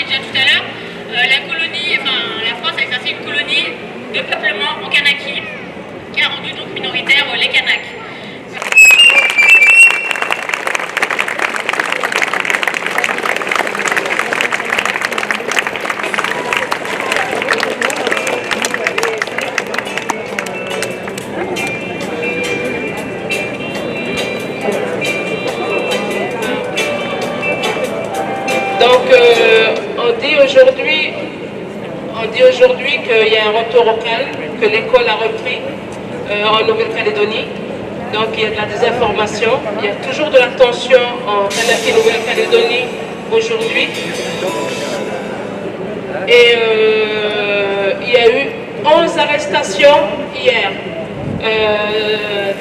déjà tout à l'heure, la France a exercé une colonie de peuplement au Kanaki, qui a rendu donc minoritaires les Kanaks. Donc, on dit aujourd'hui qu'il y a un retour au calme, que l'école a repris en Nouvelle-Calédonie. Donc, il y a de la désinformation, il y a toujours de la tension en Nouvelle-Calédonie aujourd'hui. Et il y a eu 11 arrestations hier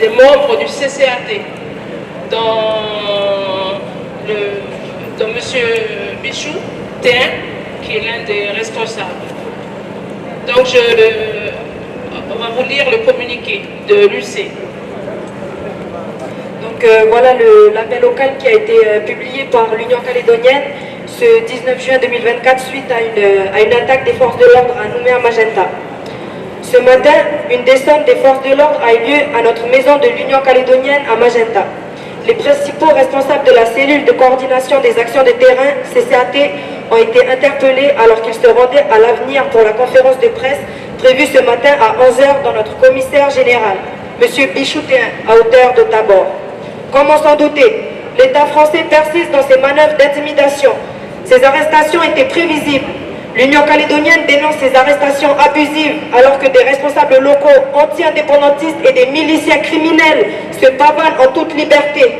des membres du CCAT dans M. Bichou Théin, qui est l'un des responsables. Donc on va vous lire le communiqué de l'UC. Donc voilà l'appel local qui a été publié par l'Union calédonienne ce 19 juin 2024 suite à une attaque des forces de l'ordre à Nouméa-Magenta. Ce matin, une descente des forces de l'ordre a eu lieu à notre maison de l'Union calédonienne à Magenta. Les principaux responsables de la cellule de coordination des actions de terrain, CCAT, ont été interpellés alors qu'ils se rendaient à l'avenir pour la conférence de presse prévue ce matin à 11h dans notre commissaire général, M. Bichoutéen, à hauteur de Tabor. Comment s'en douter? L'État français persiste dans ses manœuvres d'intimidation. Ces arrestations étaient prévisibles. L'Union calédonienne dénonce ces arrestations abusives alors que des responsables locaux anti-indépendantistes et des miliciens criminels se pavanent en toute liberté.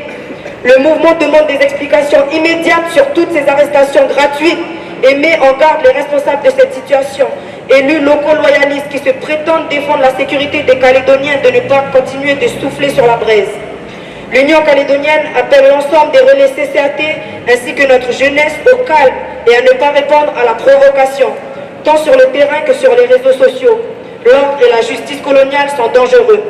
Le mouvement demande des explications immédiates sur toutes ces arrestations gratuites et met en garde les responsables de cette situation, élus locaux loyalistes qui se prétendent défendre la sécurité des Calédoniens de ne pas continuer de souffler sur la braise. L'Union calédonienne appelle l'ensemble des relais CCAT ainsi que notre jeunesse au calme et à ne pas répondre à la provocation, tant sur le terrain que sur les réseaux sociaux. L'ordre et la justice coloniale sont dangereux.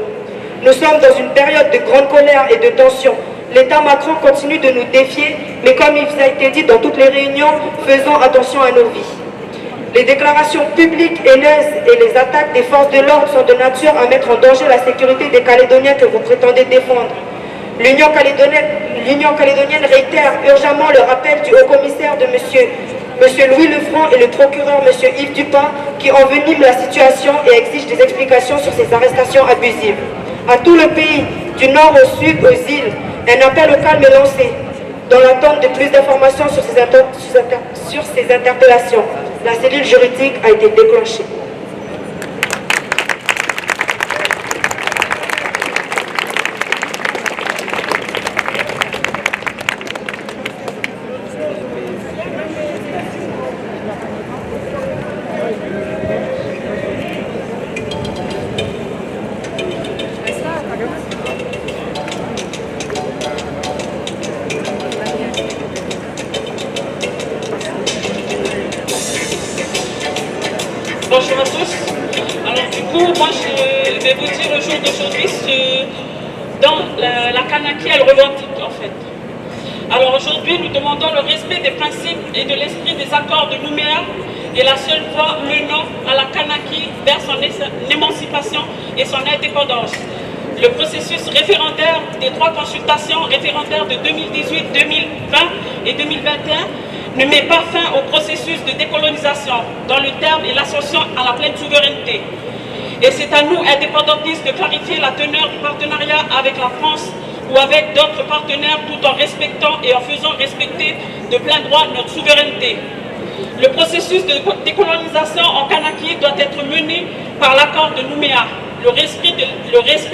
Nous sommes dans une période de grande colère et de tension. L'État Macron continue de nous défier, mais comme il vous a été dit dans toutes les réunions, faisons attention à nos vies. Les déclarations publiques haineuses et les attaques des forces de l'ordre sont de nature à mettre en danger la sécurité des Calédoniens que vous prétendez défendre. L'Union calédonienne réitère urgemment le rappel du haut-commissaire de Monsieur Louis Lefranc et le procureur M. Yves Dupin qui enveniment la situation et exigent des explications sur ces arrestations abusives. À tout le pays, du nord au sud, aux îles, un appel au calme est lancé. Dans l'attente de plus d'informations sur ces interpellations, la cellule juridique a été déclenchée. Bonjour à tous. Alors du coup, moi je vais vous dire au jour d'aujourd'hui dans la Kanaki, elle revendique en fait. Alors aujourd'hui, nous demandons le respect des principes et de l'esprit des accords de Nouméa et la seule voie menant à la Kanaki vers son émancipation et son indépendance. Le processus référendaire des 3 consultations référendaires de 2018, 2020 et 2021 ne met pas fin au processus de décolonisation dans le terme et l'ascension à la pleine souveraineté. Et c'est à nous, indépendantistes, de clarifier la teneur du partenariat avec la France ou avec d'autres partenaires tout en respectant et en faisant respecter de plein droit notre souveraineté. Le processus de décolonisation en Kanaki doit être mené par l'accord de Nouméa. Le respect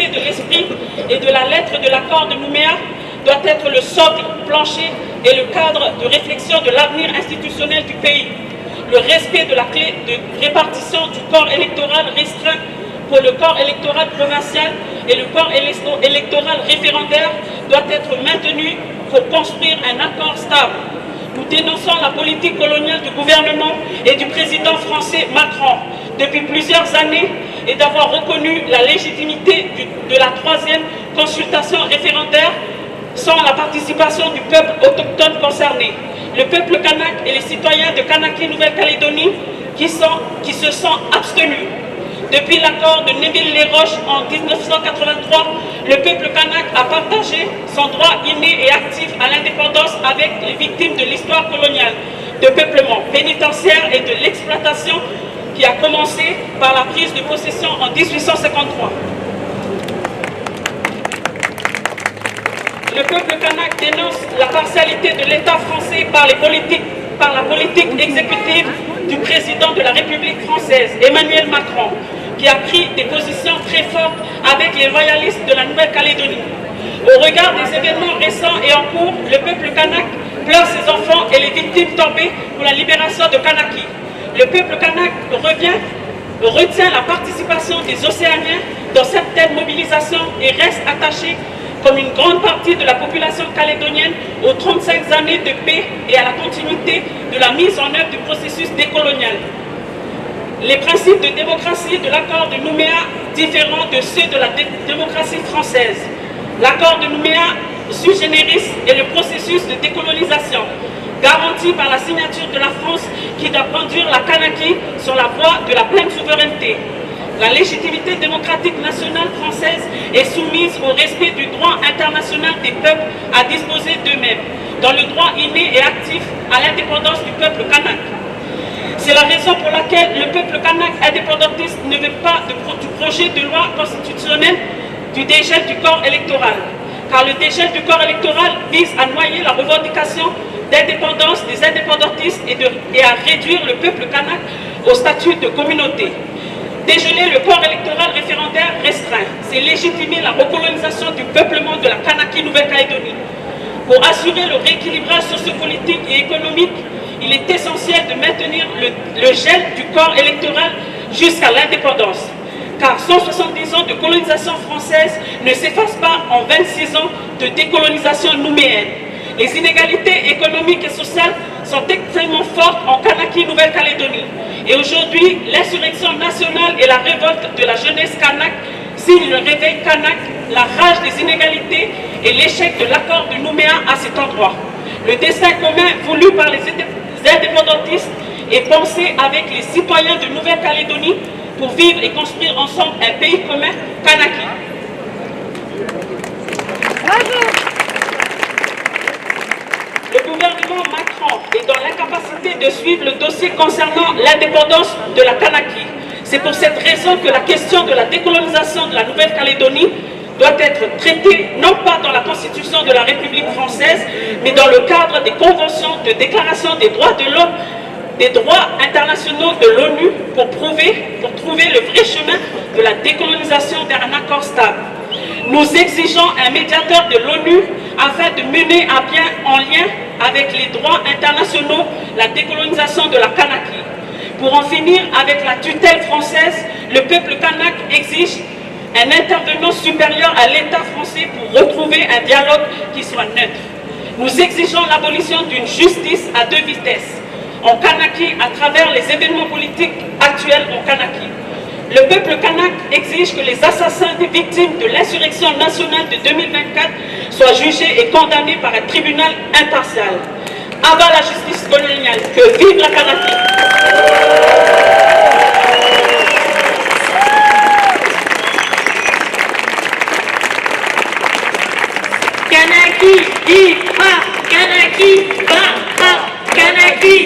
de l'esprit et de la lettre de l'accord de Nouméa doit être le socle plancher et le cadre de réflexion de l'avenir institutionnel du pays. Le respect de la clé de répartition du corps électoral restreint pour le corps électoral provincial et le corps électoral référendaire doit être maintenu pour construire un accord stable. Nous dénonçons la politique coloniale du gouvernement et du président français Macron depuis plusieurs années et d'avoir reconnu la légitimité de la 3e consultation référendaire sans la participation du peuple autochtone concerné. le peuple kanak et les citoyens de Kanaki Nouvelle-Calédonie qui se sont abstenus. Depuis l'accord de Néville-les-Roches en 1983, le peuple kanak a partagé son droit inné et actif à l'indépendance avec les victimes de l'histoire coloniale, de peuplement pénitentiaire et de l'exploitation qui a commencé par la prise de possession en 1853. Le peuple kanak dénonce la partialité de l'État français par la politique exécutive du président de la République française, Emmanuel Macron, qui a pris des positions très fortes avec les royalistes de la Nouvelle-Calédonie. Au regard des événements récents et en cours, le peuple kanak pleure ses enfants et les victimes tombées pour la libération de Kanaki. Le peuple kanak retient la participation des Océaniens dans certaines mobilisations et reste attaché comme une grande partie de la population calédonienne aux 35 années de paix et à la continuité de la mise en œuvre du processus décolonial. Les principes de démocratie de l'accord de Nouméa différents de ceux de la démocratie française. L'accord de Nouméa sui generis est le processus de décolonisation garanti par la signature de la France qui doit conduire la Kanaki sur la voie de la pleine souveraineté. La légitimité démocratique nationale française est soumise au respect du droit international des peuples à disposer d'eux-mêmes, dans le droit inné et actif à l'indépendance du peuple kanak. C'est la raison pour laquelle le peuple kanak indépendantiste ne veut pas du projet de loi constitutionnelle du dégel du corps électoral, car le dégel du corps électoral vise à noyer la revendication d'indépendance des indépendantistes et à réduire le peuple kanak au statut de communauté. Dégeler le corps électoral référendaire restreint, c'est légitimer la recolonisation du peuplement de la Kanaki Nouvelle-Calédonie. Pour assurer le rééquilibrage sociopolitique et économique, il est essentiel de maintenir le gel du corps électoral jusqu'à l'indépendance, car 170 ans de colonisation française ne s'effacent pas en 26 ans de décolonisation nouméenne. Les inégalités économiques et sociales sont extrêmement fortes en Kanaki Nouvelle-Calédonie. Et aujourd'hui, l'insurrection nationale et la révolte de la jeunesse kanak signent le réveil kanak, la rage des inégalités et l'échec de l'accord de Nouméa à cet endroit. Le destin commun voulu par les indépendantistes est pensé avec les citoyens de Nouvelle-Calédonie pour vivre et construire ensemble un pays commun kanaki. Le gouvernement Macron est dans l'incapacité de suivre le dossier concernant l'indépendance de la Kanaki. C'est pour cette raison que la question de la décolonisation de la Nouvelle-Calédonie doit être traitée non pas dans la Constitution de la République française, mais dans le cadre des conventions de déclaration des droits de l'homme, des droits internationaux de l'ONU pour trouver le vrai chemin de la décolonisation vers un accord stable. Nous exigeons un médiateur de l'ONU afin de mener à bien, en lien avec les droits internationaux, la décolonisation de la Kanaki. Pour en finir avec la tutelle française, le peuple kanak exige un intervenant supérieur à l'État français pour retrouver un dialogue qui soit neutre. Nous exigeons l'abolition d'une justice à deux vitesses, en Kanaki à travers les événements politiques actuels en Kanaki. Le peuple kanak exige que les assassins des victimes de l'insurrection nationale de 2024 soient jugés et condamnés par un tribunal impartial. Abat la justice coloniale, que vive la Kanaki! Kanaki, viva! Kanaki, va! Kanaki,